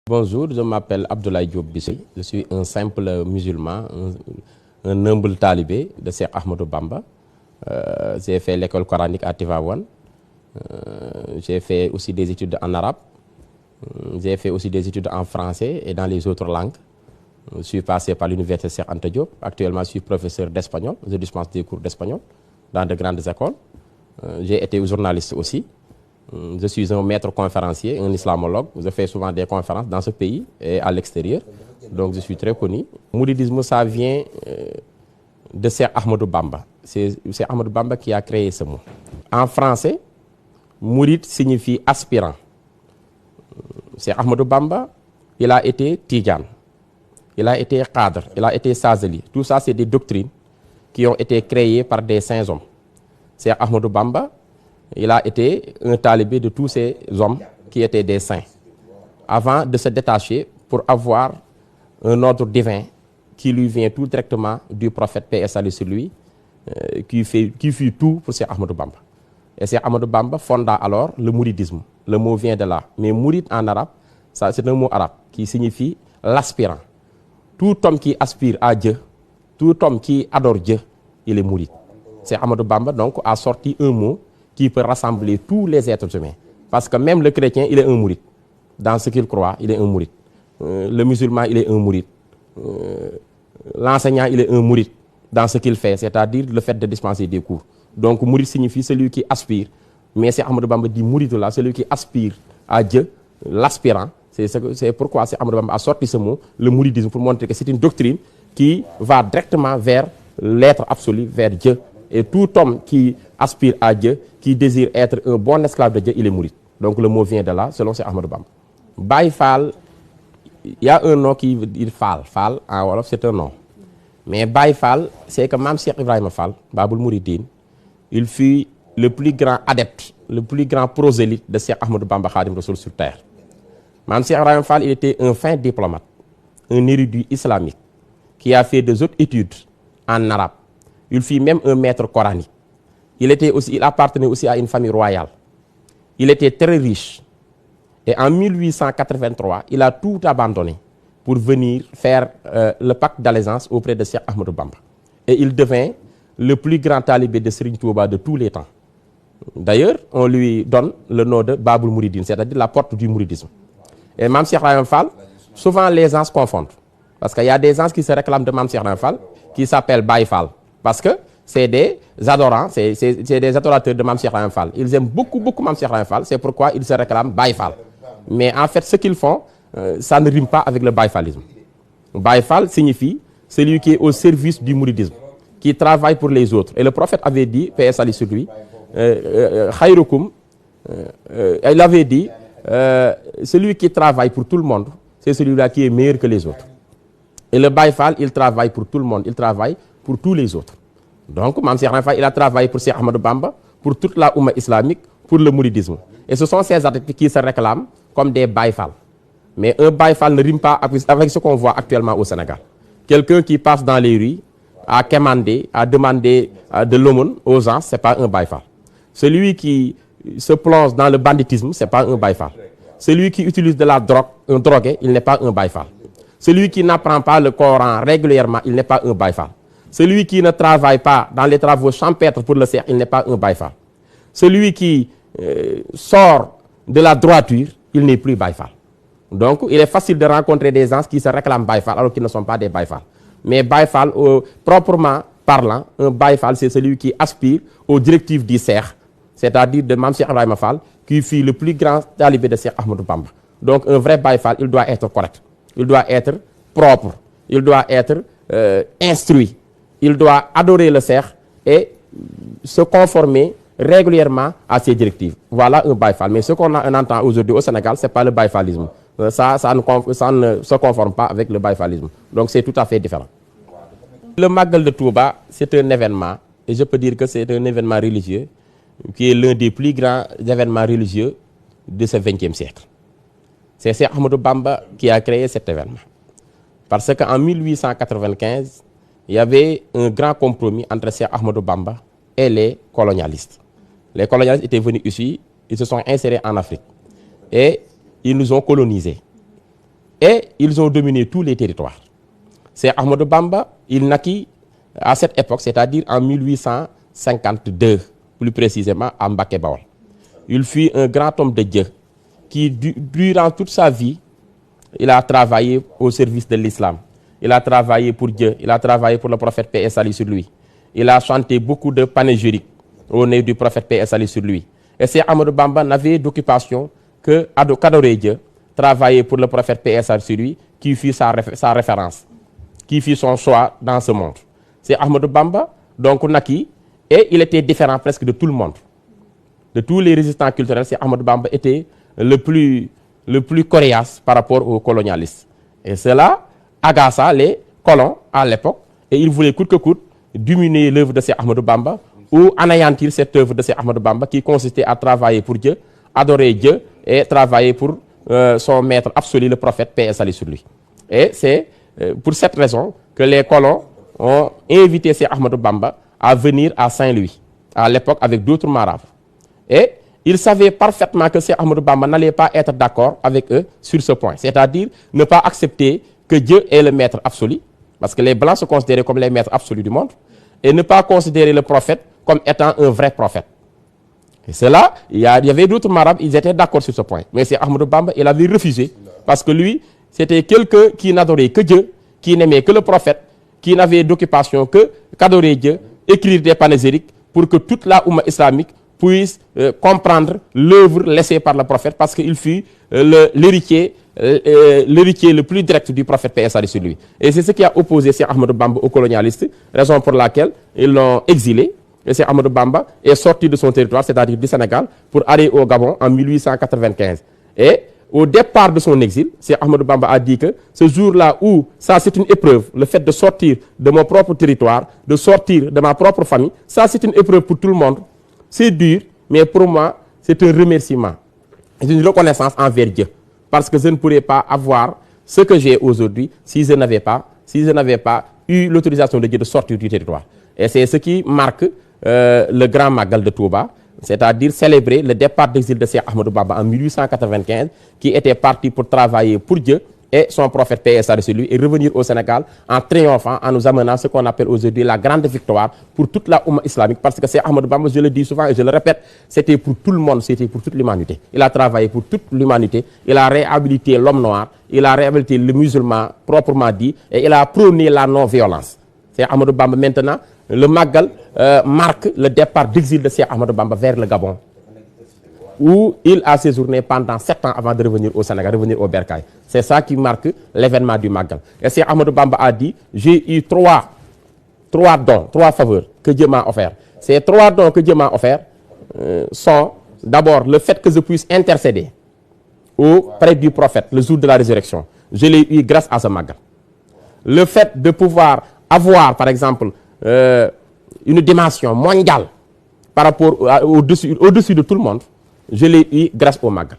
Bonjour, je m'appelle Abdoulaye Diop Bissey. Je suis un simple musulman, un humble talibé de Cheikh Ahmadou Bamba. J'ai fait l'école coranique à Tivaouane. J'ai fait aussi des études en arabe. J'ai fait aussi des études en français et dans les autres langues. Je suis passé par l'université Cheikh Anta Diop. Actuellement, je suis professeur d'espagnol. Je dispense des cours d'espagnol dans de grandes écoles. J'ai été journaliste aussi. Je suis un maître conférencier, un islamologue. Je fais souvent des conférences dans ce pays et à l'extérieur. Donc je suis très connu. Mouridisme, ça vient de Cheikh Ahmadou Bamba. C'est Cheikh Ahmadou Bamba qui a créé ce mot. En français, Mourid signifie aspirant. Cheikh Ahmadou Bamba, il a été Tidjane, il a été Qadr, il a été Sazeli. Tout ça, c'est des doctrines qui ont été créées par des saints hommes. Cheikh Ahmadou Bamba, il a été un talibé de tous ces hommes qui étaient des saints, avant de se détacher pour avoir un ordre divin qui lui vient tout directement du prophète, paix et salut sur lui, qui fit tout pour Cheikh Ahmadou Bamba. Et Cheikh Ahmadou Bamba fonda alors le mouridisme. Le mot vient de là. Mais mourid en arabe, c'est un mot arabe qui signifie l'aspirant. Tout homme qui aspire à Dieu, tout homme qui adore Dieu, il est mourid. Cheikh Ahmadou Bamba donc a sorti un mot qui peut rassembler tous les êtres humains. Parce que même le chrétien, il est un mouride. Dans ce qu'il croit, il est un mouride. Le musulman, il est un mouride. L'enseignant, il est un mouride dans ce qu'il fait, c'est-à-dire le fait de dispenser des cours. Donc mouride signifie celui qui aspire. Mais c'est Ahmadou Bamba dit mouride là, celui qui aspire à Dieu, l'aspirant. C'est pourquoi c'est Ahmadou Bamba a sorti ce mot, le mouridisme, pour montrer que c'est une doctrine qui va directement vers l'être absolu, vers Dieu. Et tout homme qui aspire à Dieu, qui désire être un bon esclave de Dieu, il est mouride. Donc le mot vient de là, selon Cheikh Ahmadou Bamba. Baye Fall, il y a un nom qui veut dire Fall. Fall, en Wolof, c'est un nom. Mais Baye Fall, c'est que Mame Cheikh Ibrahima Fall, Babul Mouridine, il fut le plus grand adepte, le plus grand prosélyte de Cheikh Ahmadou Bamba Khadim Rassoul sur terre. Mame Cheikh Ibrahima Fall, il était un fin diplomate, un érudit islamique, qui a fait des autres études en arabe. Il fut même un maître coranique. Il appartenait aussi à une famille royale. Il était très riche. Et en 1883, il a tout abandonné pour venir faire le pacte d'allégeance auprès de Cheikh Ahmadou Bamba. Et il devint le plus grand talibé de Serigne Touba de tous les temps. D'ailleurs, on lui donne le nom de Babul Mouridine, c'est-à-dire la porte du mouridisme. Et Mame Cheikh Ibrahima Fall, souvent les gens se confondent. Parce qu'il y a des gens qui se réclament de Mame Cheikh Ibrahima Fall qui s'appellent Baye Fall. Parce que c'est des adorants, c'est des adorateurs de Mame Cheikh Ibrahima Fall. Ils aiment beaucoup Mame Cheikh Ibrahima Fall, c'est pourquoi ils se réclament Baye Fall. Mais en fait, ce qu'ils font, ça ne rime pas avec le Baye Fallisme. Baye Fall signifie celui qui est au service du mouridisme, qui travaille pour les autres. Et le prophète avait dit, paix et salut sur lui, Khayrukum, il avait dit, celui qui travaille pour tout le monde, c'est celui-là qui est meilleur que les autres. Et le Baye Fall, il travaille pour tout le monde, il travaille pour tous les autres. Donc, Mame Cheikh Ibrahima Fall, il a travaillé pour Cheikh Ahmadou Bamba, pour toute la Oumma islamique, pour le mouridisme. Et ce sont ces adeptes qui se réclament comme des Baye Fall. Mais un Baye Fall ne rime pas avec ce qu'on voit actuellement au Sénégal. Quelqu'un qui passe dans les rues à quémander, à demander de l'aumône aux gens, c'est pas un Baye Fall. Celui qui se plonge dans le banditisme, c'est pas un Baye Fall. Celui qui utilise de la drogue, un drogué, il n'est pas un Baye Fall. Celui qui n'apprend pas le Coran régulièrement, il n'est pas un Baye Fall. Celui qui ne travaille pas dans les travaux champêtres pour le Cheikh, il n'est pas un Baye Fall. Celui qui sort de la droiture, il n'est plus Baye Fall. Donc, il est facile de rencontrer des gens qui se réclament Baye Fall alors qu'ils ne sont pas des Baye Fall. Mais Baye Fall, proprement parlant, un Baye Fall, c'est celui qui aspire aux directives du Cheikh, c'est-à-dire de Mame Cheikh Ibrahima Fall, qui fut le plus grand talibé de Cheikh Ahmadou Bamba. Donc, un vrai Baye Fall, il doit être correct. Il doit être propre. Il doit être instruit. Il doit adorer le Cheikh et se conformer régulièrement à ses directives. Voilà un Baye Fall. Mais ce qu'on entend aujourd'hui au Sénégal, ce n'est pas le Baye Fallisme. Ça ne se conforme pas avec le Baye Fallisme. Donc c'est tout à fait différent. Le Magal de Touba, c'est un événement, et je peux dire que c'est un événement religieux, qui est l'un des plus grands événements religieux de ce XXe siècle. C'est Cheikh Ahmadou Bamba qui a créé cet événement. Parce qu'en 1895, il y avait un grand compromis entre Cheikh Ahmadou Bamba et les colonialistes. Les colonialistes étaient venus ici, ils se sont insérés en Afrique. Et ils nous ont colonisés. et ils ont dominé tous les territoires. C'est Ahmadou Bamba, il naquit à cette époque, c'est-à-dire en 1852, plus précisément à Mbacké Bawol. Il fut un grand homme de Dieu qui, durant toute sa vie, il a travaillé au service de l'islam. Il a travaillé pour Dieu, il a travaillé pour le prophète paix et salut sur lui. Il a chanté beaucoup de panégyriques au nez du prophète paix et salut sur lui. Et c'est Ahmadou Bamba n'avait d'occupation que qu'adorer Dieu, travailler pour le prophète paix et salut sur lui, qui fut sa référence, qui fut son choix dans ce monde. C'est Ahmadou Bamba, donc naquit, et il était différent presque de tout le monde. De tous les résistants culturels, c'est Ahmadou Bamba était le plus coriace par rapport aux colonialistes. Et cela agaça les colons à l'époque, et ils voulaient coûte que coûte diminuer l'œuvre de Cheikh Ahmadou Bamba ou anéantir cette œuvre de Cheikh Ahmadou Bamba qui consistait à travailler pour Dieu, adorer Dieu et travailler pour son maître absolu, le prophète, paix et salut sur lui. Et c'est pour cette raison que les colons ont invité Cheikh Ahmadou Bamba à venir à Saint-Louis, à l'époque avec d'autres marabouts. Et ils savaient parfaitement que Cheikh Ahmadou Bamba n'allait pas être d'accord avec eux sur ce point, c'est-à-dire ne pas accepter que Dieu est le maître absolu, parce que les Blancs se considéraient comme les maîtres absolus du monde, et ne pas considérer le prophète comme étant un vrai prophète. Et cela, il y avait d'autres marabouts, ils étaient d'accord sur ce point. Mais c'est Ahmadou Bamba, il avait refusé, parce que lui, c'était quelqu'un qui n'adorait que Dieu, qui n'aimait que le prophète, qui n'avait d'occupation que qu'adorer Dieu, écrire des panégyriques pour que toute la Oumma islamique puisse comprendre l'œuvre laissée par le prophète, parce qu'il fut l'héritier le plus direct du prophète paix et salut sur lui. Et c'est ce qui a opposé Cheikh Ahmadou Bamba aux colonialistes, raison pour laquelle ils l'ont exilé. Et Cheikh Ahmadou Bamba est sorti de son territoire, c'est-à-dire du Sénégal, pour aller au Gabon en 1895. Et au départ de son exil, Cheikh Ahmadou Bamba a dit que ce jour-là où, ça c'est une épreuve, le fait de sortir de mon propre territoire, de sortir de ma propre famille, ça c'est une épreuve pour tout le monde. C'est dur, mais pour moi, c'est un remerciement. C'est une reconnaissance envers Dieu. Parce que je ne pourrais pas avoir ce que j'ai aujourd'hui si je n'avais pas eu l'autorisation de Dieu de sortir du territoire. Et c'est ce qui marque le grand Magal de Touba, c'est-à-dire célébrer le départ d'exil de Cheikh Ahmadou Bamba en 1895, qui était parti pour travailler pour Dieu et son prophète paix et salut sur lui, et revenir au Sénégal en triomphant, en nous amenant ce qu'on appelle aujourd'hui la grande victoire pour toute la Oumma islamique, parce que Cheikh Ahmadou Bamba, je le dis souvent et je le répète, c'était pour tout le monde, c'était pour toute l'humanité. Il a travaillé pour toute l'humanité, il a réhabilité l'homme noir, il a réhabilité le musulman proprement dit, et il a prôné la non-violence. Cheikh Ahmadou Bamba maintenant, le Magal marque le départ d'exil de Cheikh Ahmadou Bamba vers le Gabon, où il a séjourné pendant 7 ans avant de revenir au Sénégal, revenir au Bercail. C'est ça qui marque l'événement du Magal. Et Cheikh Ahmadou Bamba a dit, j'ai eu trois dons, 3 faveurs que Dieu m'a offert. Ces 3 dons que Dieu m'a offert sont d'abord le fait que je puisse intercéder auprès du prophète le jour de la résurrection. Je l'ai eu grâce à ce Magal. Le fait de pouvoir avoir, par exemple, une dimension mondiale par rapport au-dessus de tout le monde, je l'ai eu grâce au Magal.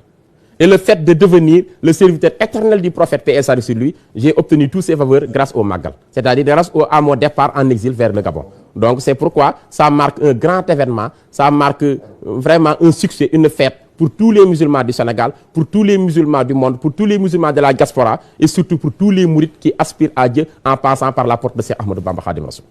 Et le fait de devenir le serviteur éternel du prophète paix et salut sur lui, j'ai obtenu tous ces faveurs grâce au Magal. C'est-à-dire grâce à mon départ en exil vers le Gabon. Donc c'est pourquoi ça marque un grand événement, ça marque vraiment un succès, une fête pour tous les musulmans du Sénégal, pour tous les musulmans du monde, pour tous les musulmans de la diaspora et surtout pour tous les mourides qui aspirent à Dieu en passant par la porte de Cheikh Ahmadou Bamba Khadim Rassoul.